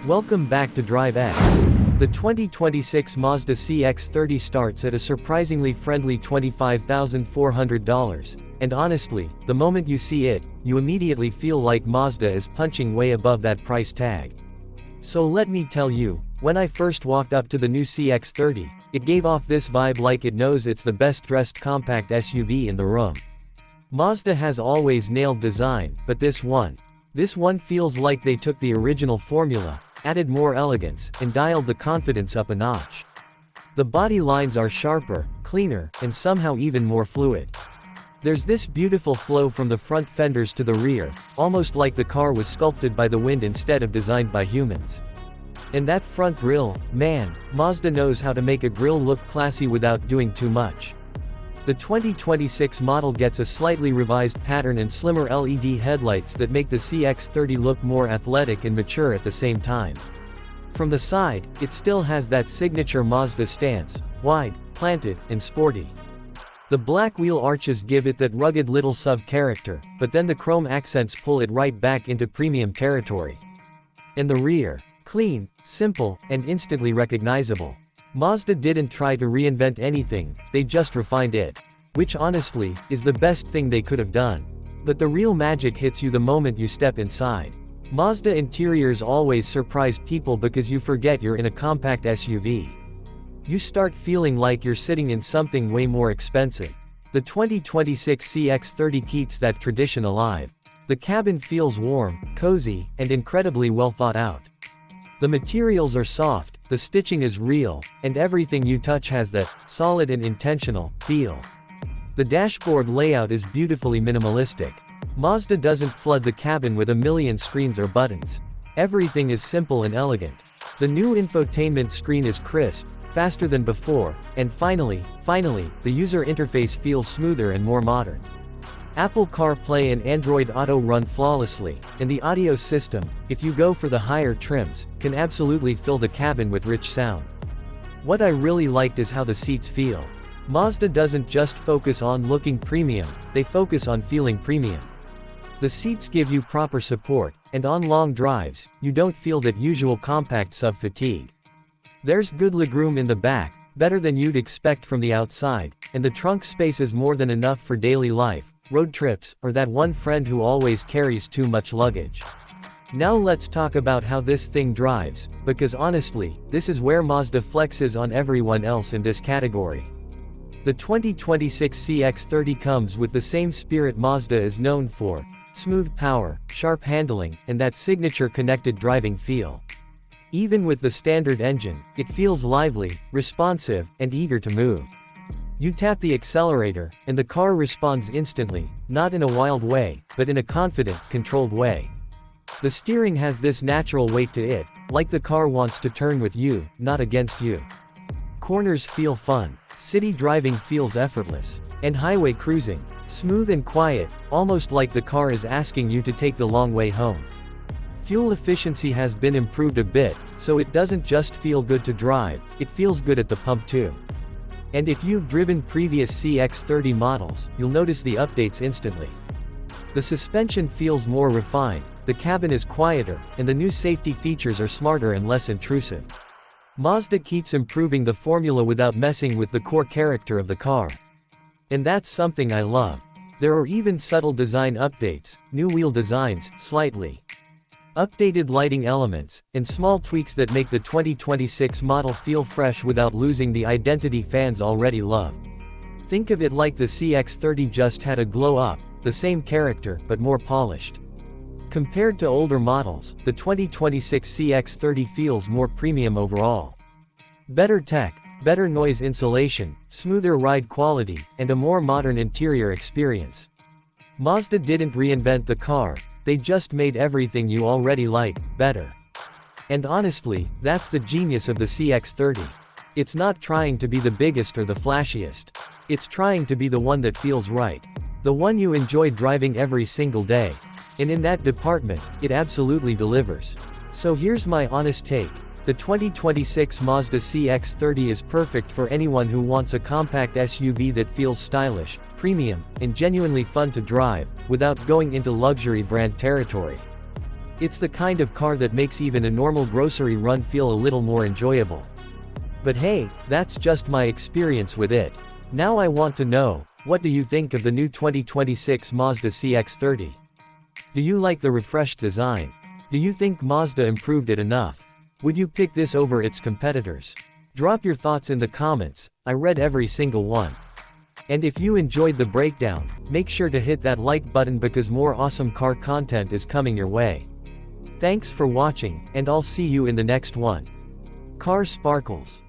Welcome back to Drive X. The 2026 Mazda CX-30 starts at a surprisingly friendly $25,400, and honestly, the moment you see it, you immediately feel like Mazda is punching way above that price tag. So let me tell you, when I first walked up to the new CX-30, it gave off this vibe like it knows it's the best dressed compact SUV in the room. Mazda has always nailed design, but this one feels like they took the original formula, added more elegance, and dialed the confidence up a notch. The body lines are sharper, cleaner, and somehow even more fluid. There's this beautiful flow from the front fenders to the rear, almost like the car was sculpted by the wind instead of designed by humans. And that front grille, man, Mazda knows how to make a grille look classy without doing too much. The 2026 model gets a slightly revised pattern and slimmer LED headlights that make the CX-30 look more athletic and mature at the same time. From the side, it still has that signature Mazda stance, wide, planted, and sporty. The black wheel arches give it that rugged little SUV character, but then the chrome accents pull it right back into premium territory. And the rear, clean, simple, and instantly recognizable. Mazda didn't try to reinvent anything, they just refined it. Which honestly, is the best thing they could have done. But the real magic hits you the moment you step inside. Mazda interiors always surprise people because you forget you're in a compact SUV. You start feeling like you're sitting in something way more expensive. The 2026 CX-30 keeps that tradition alive. The cabin feels warm, cozy, and incredibly well thought out. The materials are soft, the stitching is real, and everything you touch has that solid and intentional feel. The dashboard layout is beautifully minimalistic. Mazda doesn't flood the cabin with a million screens or buttons. Everything is simple and elegant. The new infotainment screen is crisp, faster than before, and finally, the user interface feels smoother and more modern. Apple CarPlay and Android Auto run flawlessly, and the audio system, if you go for the higher trims, can absolutely fill the cabin with rich sound. What I really liked is how the seats feel. Mazda doesn't just focus on looking premium, they focus on feeling premium. The seats give you proper support, and on long drives, you don't feel that usual compact SUV fatigue. There's good legroom in the back, better than you'd expect from the outside, and the trunk space is more than enough for daily life, road trips, or that one friend who always carries too much luggage. Now let's talk about how this thing drives, because honestly, this is where Mazda flexes on everyone else in this category. The 2026 CX-30 comes with the same spirit Mazda is known for: smooth power, sharp handling, and that signature connected driving feel. Even with the standard engine, it feels lively, responsive, and eager to move. You tap the accelerator, and the car responds instantly, not in a wild way, but in a confident, controlled way. The steering has this natural weight to it, like the car wants to turn with you, not against you. Corners feel fun, city driving feels effortless, and highway cruising, smooth and quiet, almost like the car is asking you to take the long way home. Fuel efficiency has been improved a bit, so it doesn't just feel good to drive, it feels good at the pump too. And if you've driven previous CX-30 models, you'll notice the updates instantly. The suspension feels more refined, the cabin is quieter, and the new safety features are smarter and less intrusive. Mazda keeps improving the formula without messing with the core character of the car. And that's something I love. There are even subtle design updates, new wheel designs, slightly updated lighting elements, and small tweaks that make the 2026 model feel fresh without losing the identity fans already love. Think of it like the CX-30 just had a glow up, the same character, but more polished. Compared to older models, the 2026 CX-30 feels more premium overall. Better tech, better noise insulation, smoother ride quality, and a more modern interior experience. Mazda didn't reinvent the car, they just made everything you already like, better. And honestly, that's the genius of the CX-30. It's not trying to be the biggest or the flashiest. It's trying to be the one that feels right. The one you enjoy driving every single day. And in that department, it absolutely delivers. So here's my honest take. The 2026 Mazda CX-30 is perfect for anyone who wants a compact SUV that feels stylish, premium, and genuinely fun to drive, without going into luxury brand territory. It's the kind of car that makes even a normal grocery run feel a little more enjoyable. But hey, that's just my experience with it. Now I want to know, what do you think of the new 2026 Mazda CX-30? Do you like the refreshed design? Do you think Mazda improved it enough? Would you pick this over its competitors? Drop your thoughts in the comments, I read every single one. And if you enjoyed the breakdown, make sure to hit that like button because more awesome car content is coming your way. Thanks for watching, and I'll see you in the next one. Car Sparkles.